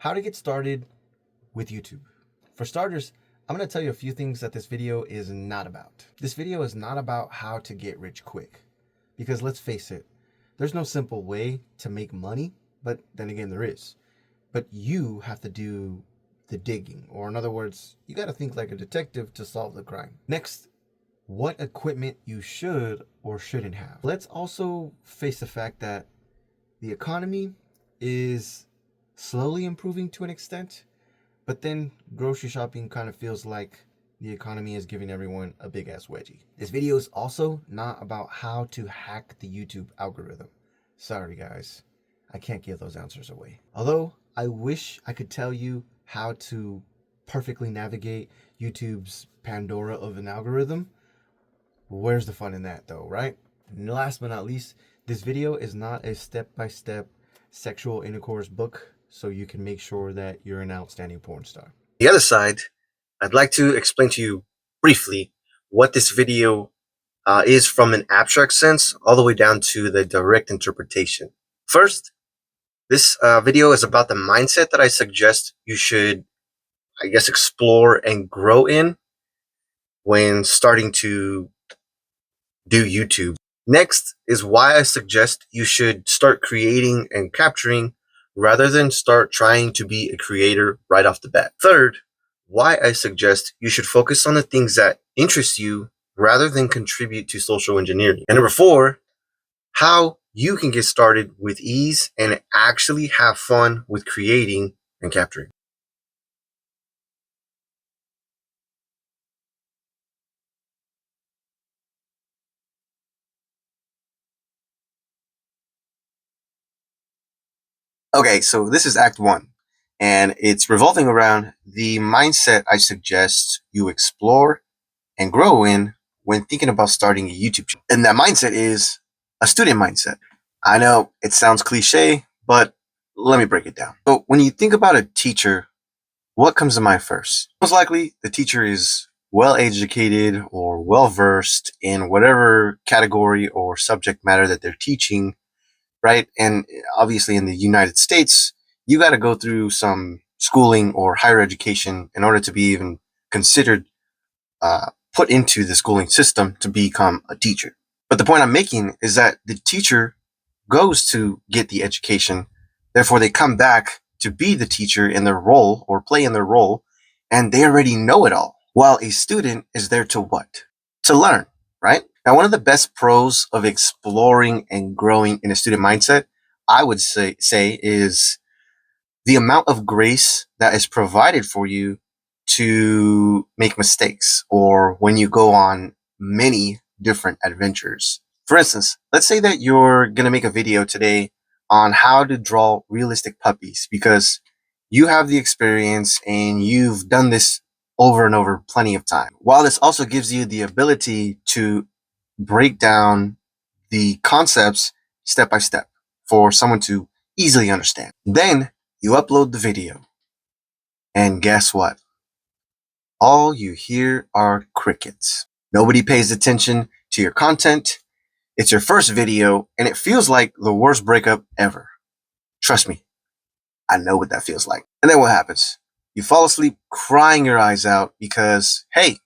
How to get started with YouTube. For starters, I'm going to tell you a few things that this video is not about. This video is not about how to get rich quick. Because let's face it, there's no simple way to make money, but then again there is. But you have to do the digging, or in other words, you got to think like a detective to solve the crime. Next, what equipment you should or shouldn't have. Let's also face the fact that the economy is slowly improving to an extent, but then grocery shopping kind of feels like the economy is giving everyone a big ass wedgie. This video is also not about how to hack the YouTube algorithm. Sorry guys, I can't give those answers away. Although I wish I could tell you how to perfectly navigate YouTube's Pandora of an algorithm. Where's the fun in that though, right? And last but not least, this video is not a step-by-step sexual intercourse book, so you can make sure that you're an outstanding porn star. The other side, I'd like to explain to you briefly what this video is from an abstract sense all the way down to the direct interpretation. First, this video is about the mindset that I suggest you should, explore and grow in when starting to do YouTube. Next is why I suggest you should start creating and capturing rather than start trying to be a creator right off the bat. Third, why I suggest you should focus on the things that interest you rather than contribute to social engineering. And number four, how you can get started with ease and actually have fun with creating and capturing. Okay, so this is Act 1, and it's revolving around the mindset I suggest you explore and grow in when thinking about starting a YouTube channel. And that mindset is a student mindset. I know it sounds cliche, but let me break it down. So when you think about a teacher, what comes to mind first? Most likely the teacher is well educated or well versed in whatever category or subject matter that they're teaching, right? And obviously in the United States, you got to go through some schooling or higher education in order to be even considered put into the schooling system to become a teacher. But the point I'm making is that the teacher goes to get the education, therefore they come back to be the teacher in their role or play in their role, and they already know it all. While a student is there to what? To learn, right? Now, one of the best pros of exploring and growing in a student mindset, I would say is the amount of grace that is provided for you to make mistakes or when you go on many different adventures. For instance, let's say that you're going to make a video today on how to draw realistic puppies because you have the experience and you've done this over and over plenty of time. While this also gives you the ability to break down the concepts step by step for someone to easily understand. Then you upload the video, and guess what? All you hear are crickets. Nobody pays attention to your content. It's your first video, and it feels like the worst breakup ever. Trust me, I know what that feels like. And then what happens? You fall asleep crying your eyes out because, hey,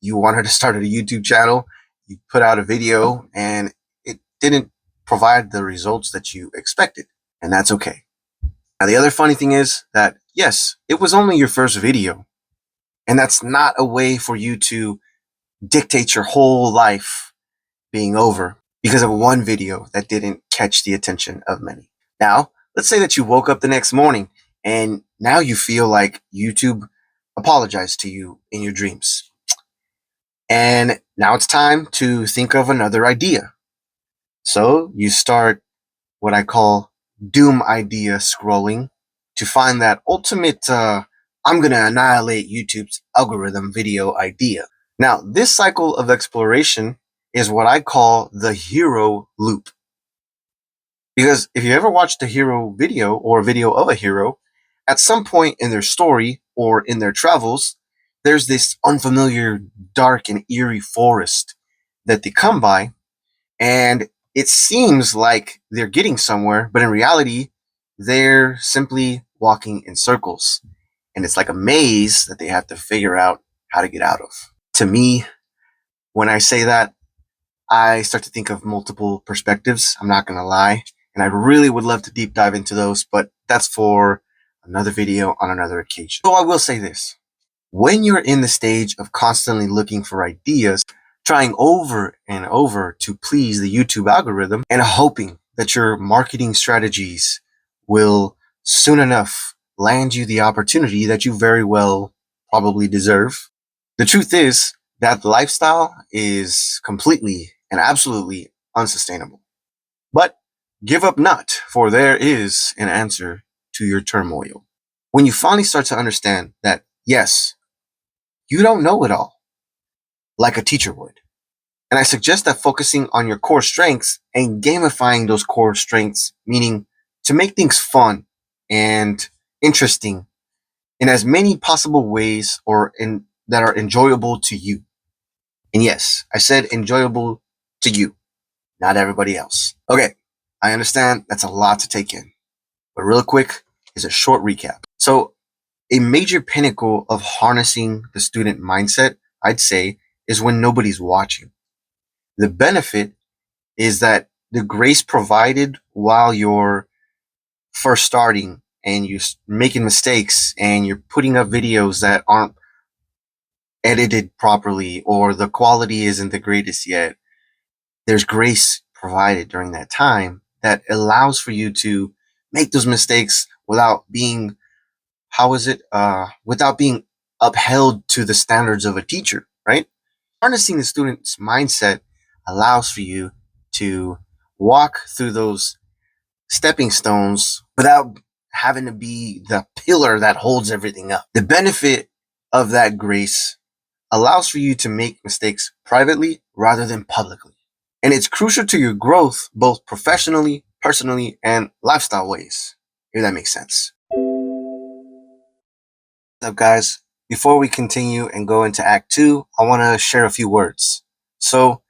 you wanted to start a YouTube channel, you put out a video, and it didn't provide the results that you expected. And that's okay. Now, the other funny thing is that, yes, it was only your first video. And that's not a way for you to dictate your whole life being over because of one video that didn't catch the attention of many. Now, let's say that you woke up the next morning and now you feel like YouTube apologized to you in your dreams. And now it's time to think of another idea. So you start what I call doom idea scrolling to find that ultimate I'm going to annihilate YouTube's algorithm video idea. Now, this cycle of exploration is what I call the hero loop. Because if you ever watched a hero video or a video of a hero, at some point in their story or in their travels, there's this unfamiliar, dark and eerie forest that they come by, and it seems like they're getting somewhere, but in reality, they're simply walking in circles. And it's like a maze that they have to figure out how to get out of. To me, when I say that, I start to think of multiple perspectives. I'm not going to lie. And I really would love to deep dive into those, but that's for another video on another occasion. So I will say this. When you're in the stage of constantly looking for ideas, trying over and over to please the YouTube algorithm and hoping that your marketing strategies will soon enough land you the opportunity that you very well probably deserve. The truth is that lifestyle is completely and absolutely unsustainable. But give up not, for there is an answer to your turmoil. When you finally start to understand that, yes, you don't know it all, like a teacher would. And I suggest that focusing on your core strengths and gamifying those core strengths, meaning to make things fun and interesting in as many possible ways that are enjoyable to you. And yes, I said enjoyable to you, not everybody else. Okay, I understand that's a lot to take in, but real quick is a short recap. So a major pinnacle of harnessing the student mindset, I'd say, is when nobody's watching. The benefit is that the grace provided while you're first starting and you're making mistakes and you're putting up videos that aren't edited properly or the quality isn't the greatest yet, there's grace provided during that time that allows for you to make those mistakes without being, without being upheld to the standards of a teacher, right? Harnessing the student's mindset allows for you to walk through those stepping stones without having to be the pillar that holds everything up. The benefit of that grace allows for you to make mistakes privately rather than publicly. And it's crucial to your growth, both professionally, personally, and lifestyle ways, if that makes sense. What's up, guys? Before we continue and go into Act 2, I want to share a few words. So,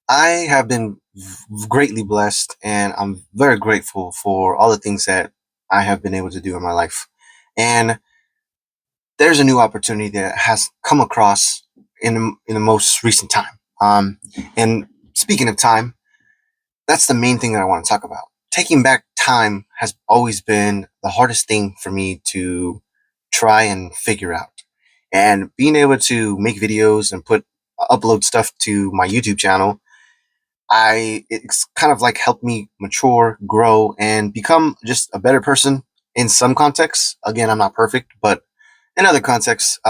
I have been greatly blessed and I'm very grateful for all the things that I have been able to do in my life. And there's a new opportunity that has come across in the most recent time. And speaking of time, that's the main thing that I want to talk about. Taking back time has always been the hardest thing for me to try and figure out. And being able to make videos and upload stuff to my YouTube channel, it's kind of like helped me mature, grow, and become just a better person in some contexts. Again, I'm not perfect, but in other contexts,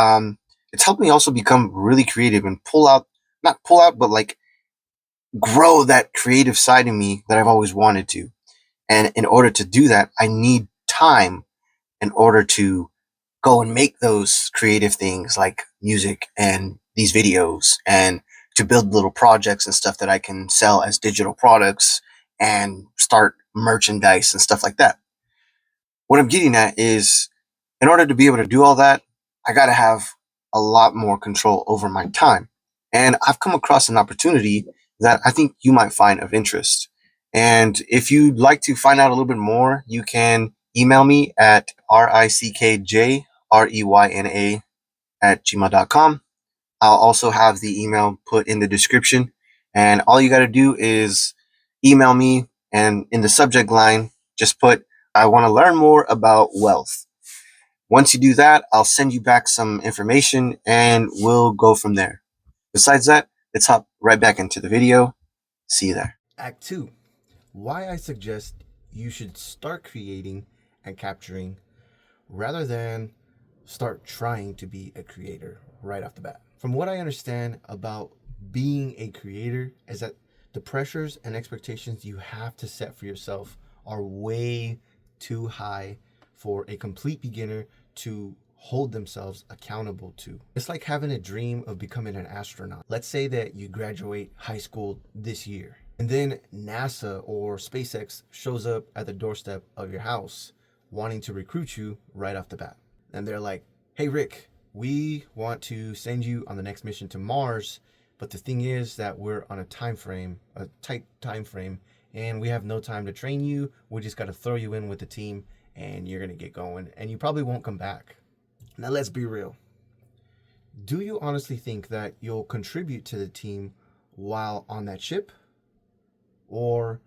it's helped me also become really creative and not pull out, but like grow that creative side of me that I've always wanted to. And in order to do that, I need time in order to go and make those creative things like music and these videos and to build little projects and stuff that I can sell as digital products and start merchandise and stuff like that. What I'm getting at is in order to be able to do all that, I got to have a lot more control over my time. And I've come across an opportunity that I think you might find of interest. And if you'd like to find out a little bit more, you can email me at rickjreyna@gmail.com. I'll also have the email put in the description. And all you got to do is email me and in the subject line, just put, I want to learn more about wealth. Once you do that, I'll send you back some information and we'll go from there. Besides that, let's hop right back into the video. See you there. Act 2. Why I suggest you should start creating and capturing rather than start trying to be a creator right off the bat. From what I understand about being a creator is that the pressures and expectations you have to set for yourself are way too high for a complete beginner to hold themselves accountable to. It's like having a dream of becoming an astronaut. Let's say that you graduate high school this year, and then NASA or SpaceX shows up at the doorstep of your house wanting to recruit you right off the bat. And they're like, hey, Rick, we want to send you on the next mission to Mars, but the thing is that we're on a tight time frame, and we have no time to train you. We just got to throw you in with the team and you're going to get going, and you probably won't come back. Now, let's be real. Do you honestly think that you'll contribute to the team while on that ship? Or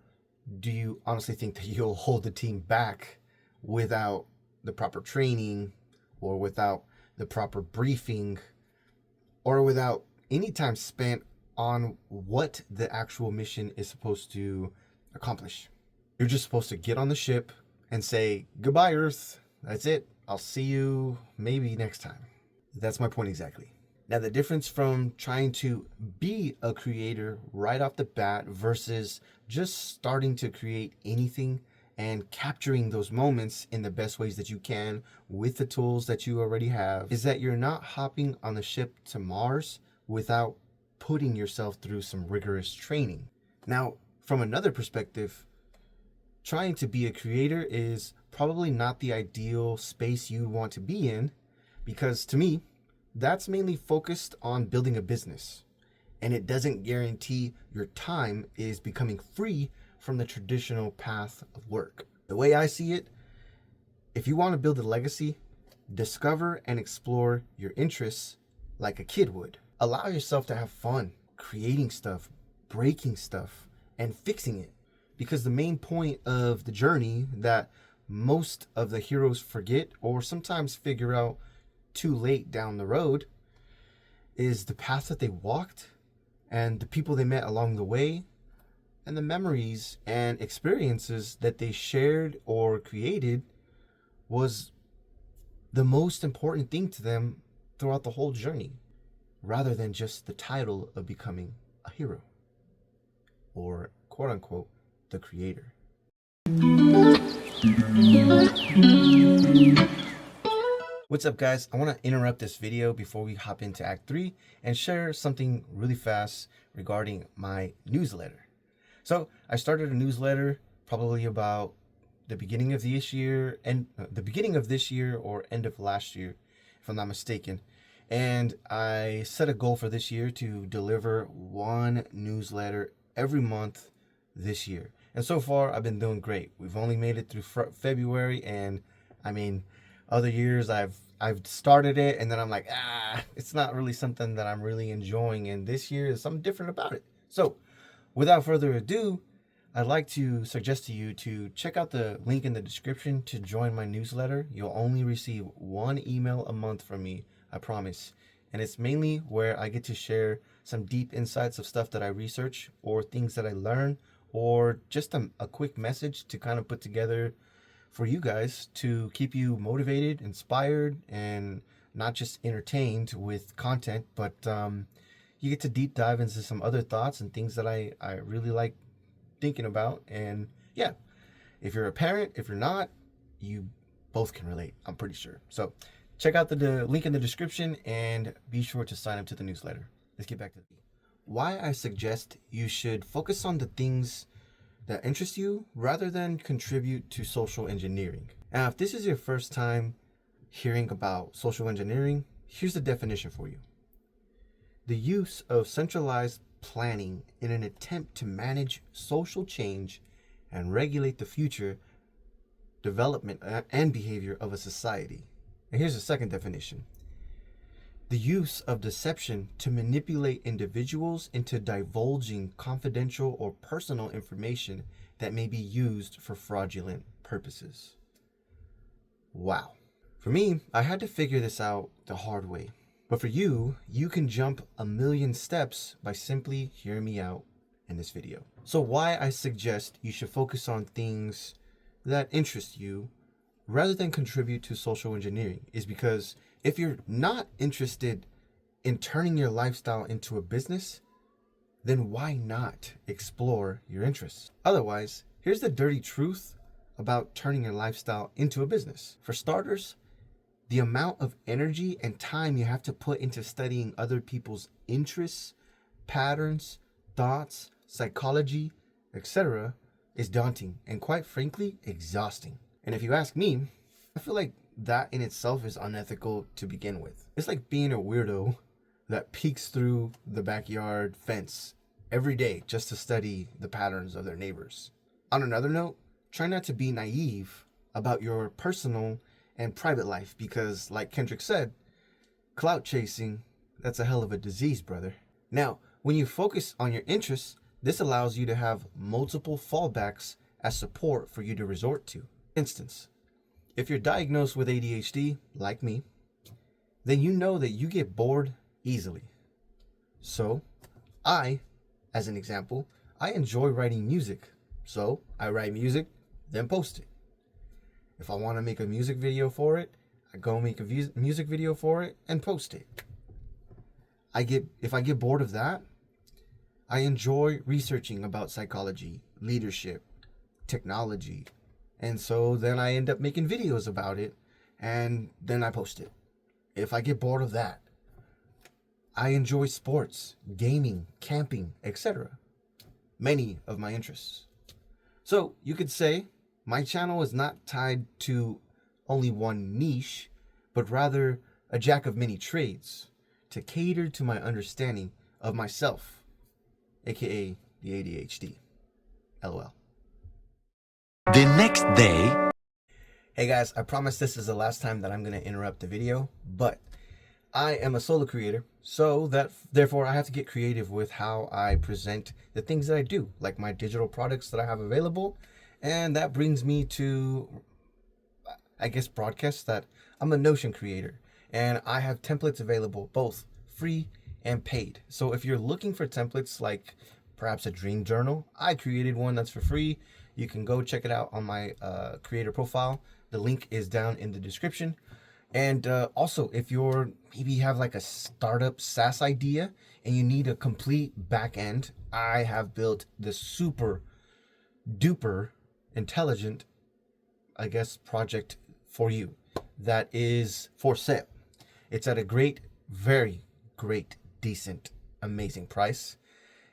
do you honestly think that you'll hold the team back without the proper training, or without the proper briefing, or without any time spent on what the actual mission is supposed to accomplish? You're just supposed to get on the ship and say, goodbye, Earth. That's it. I'll see you maybe next time. That's my point exactly. Now, the difference from trying to be a creator right off the bat versus just starting to create anything and capturing those moments in the best ways that you can with the tools that you already have is that you're not hopping on the ship to Mars without putting yourself through some rigorous training. Now, from another perspective, trying to be a creator is probably not the ideal space you want to be in, because to me, that's mainly focused on building a business, and it doesn't guarantee your time is becoming free from the traditional path of work. The way I see it, if you want to build a legacy, discover and explore your interests like a kid would. Allow yourself to have fun creating stuff, breaking stuff, and fixing it. Because the main point of the journey that most of the heroes forget, or sometimes figure out too late down the road, is the path that they walked and the people they met along the way and the memories and experiences that they shared or created was the most important thing to them throughout the whole journey, rather than just the title of becoming a hero or quote unquote the creator. What's up, guys? I want to interrupt this video before we hop into Act 3 and share something really fast regarding my newsletter. So I started a newsletter probably about the beginning of this year or end of last year, if I'm not mistaken. And I set a goal for this year to deliver one newsletter every month this year. And so far, I've been doing great. We've only made it through February, and I mean, other years I've started it and then I'm like, it's not really something that I'm really enjoying. And this year is something different about it. So without further ado, I'd like to suggest to you to check out the link in the description to join my newsletter. You'll only receive one email a month from me, I promise. And it's mainly where I get to share some deep insights of stuff that I research or things that I learn, or just a quick message to kind of put together for you guys to keep you motivated, inspired, and not just entertained with content, but you get to deep dive into some other thoughts and things that I really like thinking about. And yeah, if you're a parent, if you're not, you both can relate, I'm pretty sure. So check out the link in the description and be sure to sign up to the newsletter. Let's get back to why I suggest you should focus on the things that interest you rather than contribute to social engineering. Now, if this is your first time hearing about social engineering, here's the definition for you. The use of centralized planning in an attempt to manage social change and regulate the future development and behavior of a society. And here's the second definition. The use of deception to manipulate individuals into divulging confidential or personal information that may be used for fraudulent purposes. Wow. For me, I had to figure this out the hard way. But for you, you can jump a million steps by simply hearing me out in this video. So why I suggest you should focus on things that interest you rather than contribute to social engineering is because if you're not interested in turning your lifestyle into a business, then why not explore your interests? Otherwise, here's the dirty truth about turning your lifestyle into a business. For starters, the amount of energy and time you have to put into studying other people's interests, patterns, thoughts, psychology, etc. is daunting and, quite frankly, exhausting. And if you ask me, I feel like that in itself is unethical to begin with. It's like being a weirdo that peeks through the backyard fence every day just to study the patterns of their neighbors. On another note, try not to be naive about your personal and private life because, like Kendrick said, clout chasing, that's a hell of a disease, brother. Now, when you focus on your interests, this allows you to have multiple fallbacks as support for you to resort to. For instance, if you're diagnosed with ADHD, like me, then you know that you get bored easily. So, as an example, I enjoy writing music. So, I write music, then post it. If I want to make a music video for it, I go make a music video for it and post it. If I get bored of that, I enjoy researching about psychology, leadership, technology. And so then I end up making videos about it and then I post it. If I get bored of that, I enjoy sports, gaming, camping, etc. Many of my interests. So you could say my channel is not tied to only one niche, but rather a jack of many trades to cater to my understanding of myself, aka the ADHD. LOL. The next day. Hey guys, I promise this is the last time that I'm going to interrupt the video, but I am a solo creator, so therefore I have to get creative with how I present the things that I do, like my digital products that I have available. And that brings me to, I guess, broadcast that I'm a Notion creator and I have templates available, both free and paid. So if you're looking for templates like perhaps a dream journal, I created one that's for free. You can go check it out on my creator profile. The link is down in the description. And also, if you're maybe have like a startup SaaS idea and you need a complete back end, I have built this super duper intelligent, I guess, project for you that is for sale. It's at a great, very great, decent, amazing price.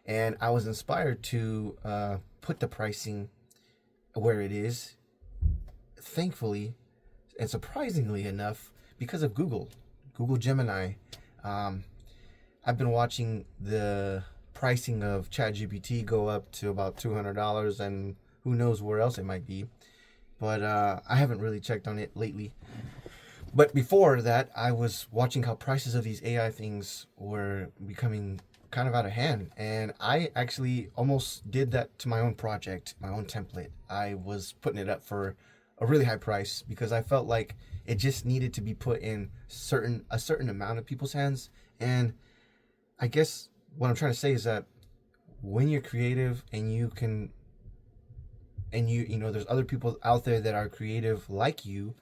And I was inspired to put the pricing where it is, thankfully, and surprisingly enough, because of Google Gemini. I've been watching the pricing of ChatGPT go up to about $200, and who knows where else it might be. But I haven't really checked on it lately. But before that, I was watching how prices of these AI things were becoming kind of out of hand. And I actually almost did that to my own project, my own template. I was putting it up for a really high price because I felt like it just needed to be put in a certain amount of people's hands. And I guess what I'm trying to say is that when you're creative and you know there's other people out there that are creative like you,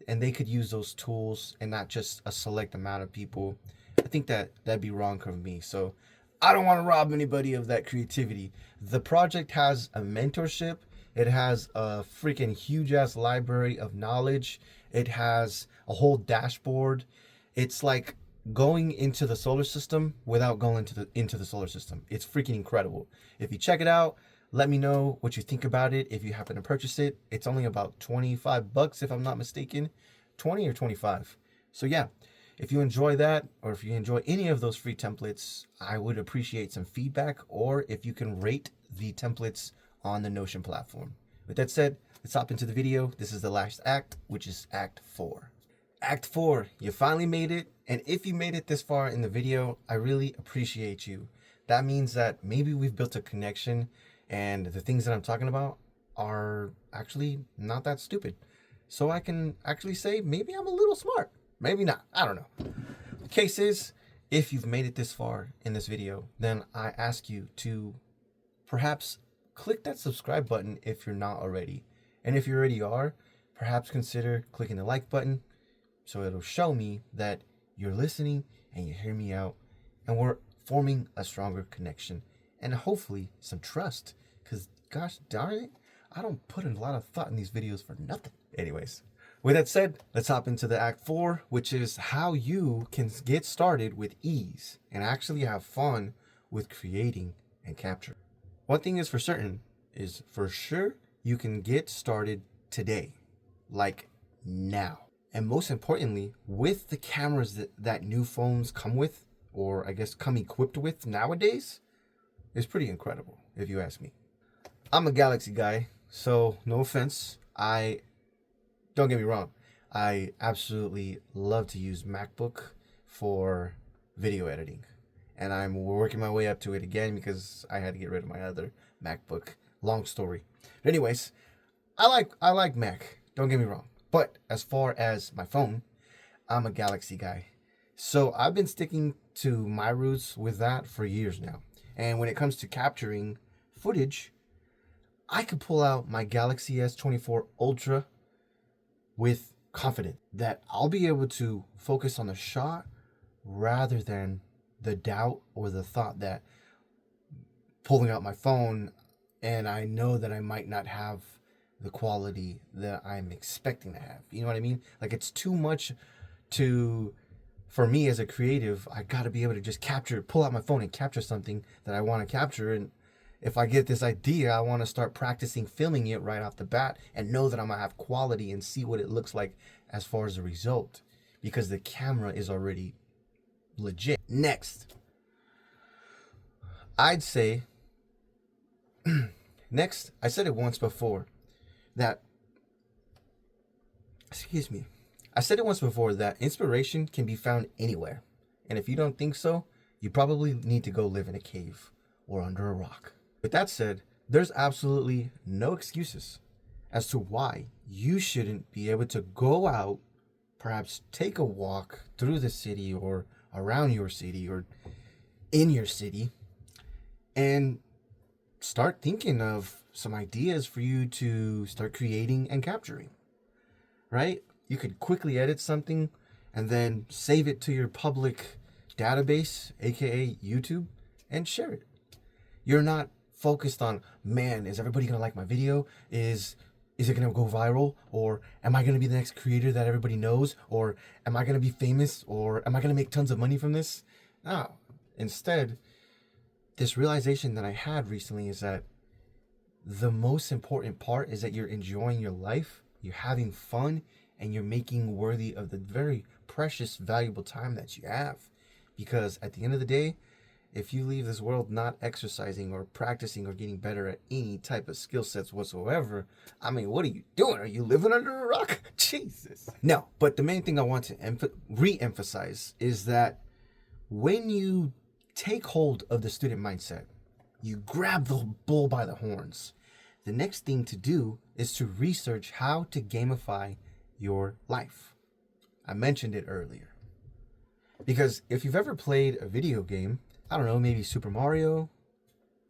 and they could use those tools and not just a select amount of people, I think that'd be wrong for me. So I don't want to rob anybody of that creativity. The project has a mentorship. It has a freaking huge ass library of knowledge. It has a whole dashboard. It's like going into the solar system without going into the solar system. It's freaking incredible. If you check it out, let me know what you think about it. If you happen to purchase it, it's only about $25 if I'm not mistaken, 20 or 25. So yeah, if you enjoy that, or if you enjoy any of those free templates, I would appreciate some feedback, or if you can rate the templates on the Notion platform. With that said, let's hop into the video. This is the last act, which is Act 4. Act 4, you finally made it. And if you made it this far in the video, I really appreciate you. That means that maybe we've built a connection and the things that I'm talking about are actually not that stupid. So I can actually say maybe I'm a little smart. Maybe not. I don't know. The case is, if you've made it this far in this video, then I ask you to perhaps click that subscribe button if you're not already. And if you already are, perhaps consider clicking the like button so it'll show me that you're listening and you hear me out and we're forming a stronger connection and hopefully some trust, because gosh darn it, I don't put a lot of thought in these videos for nothing. Anyways, with that said, let's hop into the Act 4, which is how you can get started with ease and actually have fun with creating and capture. One thing is for certain, is for sure you can get started today, like now. And most importantly, with the cameras that new phones come with, or I guess come equipped with nowadays, is pretty incredible, if you ask me. I'm a Galaxy guy, so no offense. I Don't get me wrong. I absolutely love to use MacBook for video editing. And I'm working my way up to it again because I had to get rid of my other MacBook. Long story. But anyways, I like Mac. Don't get me wrong. But as far as my phone, I'm a Galaxy guy. So I've been sticking to my roots with that for years now. And when it comes to capturing footage, I could pull out my Galaxy S24 Ultra with confidence that I'll be able to focus on the shot rather than the doubt or the thought that pulling out my phone and I know that I might not have the quality that I'm expecting to have. You know what I mean? Like, it's too much for me as a creative. I got to be able to just pull out my phone and capture something that I want to capture. And if I get this idea, I want to start practicing filming it right off the bat and know that I'm going to have quality and see what it looks like as far as the result, because the camera is already legit. Next, I'd say, I said it once before that, inspiration can be found anywhere. And if you don't think so, you probably need to go live in a cave or under a rock. With that said, there's absolutely no excuses as to why you shouldn't be able to go out, perhaps take a walk through the city or around your city or in your city, and start thinking of some ideas for you to start creating and capturing, right? You could quickly edit something and then save it to your public database, aka YouTube, and share it. You're not focused on, man, is everybody gonna like my video? Is it gonna go viral? Or am I gonna be the next creator that everybody knows? Or am I gonna be famous? Or am I gonna make tons of money from this? No. Instead, this realization that I had recently is that the most important part is that you're enjoying your life, you're having fun, and you're making worthy of the very precious, valuable time that you have. Because at the end of the day, if you leave this world not exercising or practicing or getting better at any type of skill sets whatsoever, I mean, what are you doing? Are you living under a rock? Jesus. No, but the main thing I want to re-emphasize is that when you take hold of the student mindset, you grab the bull by the horns. The next thing to do is to research how to gamify your life. I mentioned it earlier. Because if you've ever played a video game, I don't know, maybe Super Mario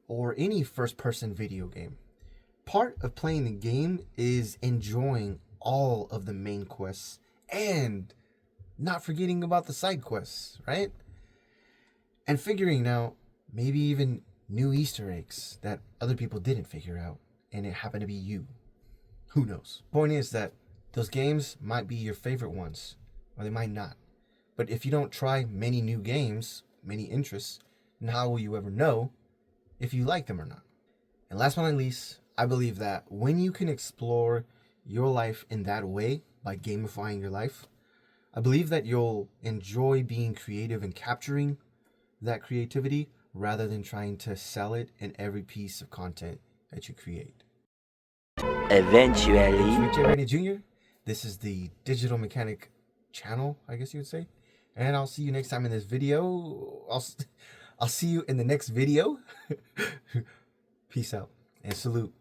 or any first-person video game, part of playing the game is enjoying all of the main quests and not forgetting about the side quests, right? And figuring out maybe even new Easter eggs that other people didn't figure out and it happened to be you. Who knows? Point is that those games might be your favorite ones, or they might not. But if you don't try many new games, many interests, then how will you ever know if you like them or not? And last but not least, I believe that when you can explore your life in that way, by gamifying your life, I believe that you'll enjoy being creative and capturing that creativity rather than trying to sell it in every piece of content that you create. Eventually. It's Rich Rainey Jr. This is the Digital Mechanic channel, I guess you would say. And I'll see you next time in this video. I'll see you in the next video. Peace out and salute.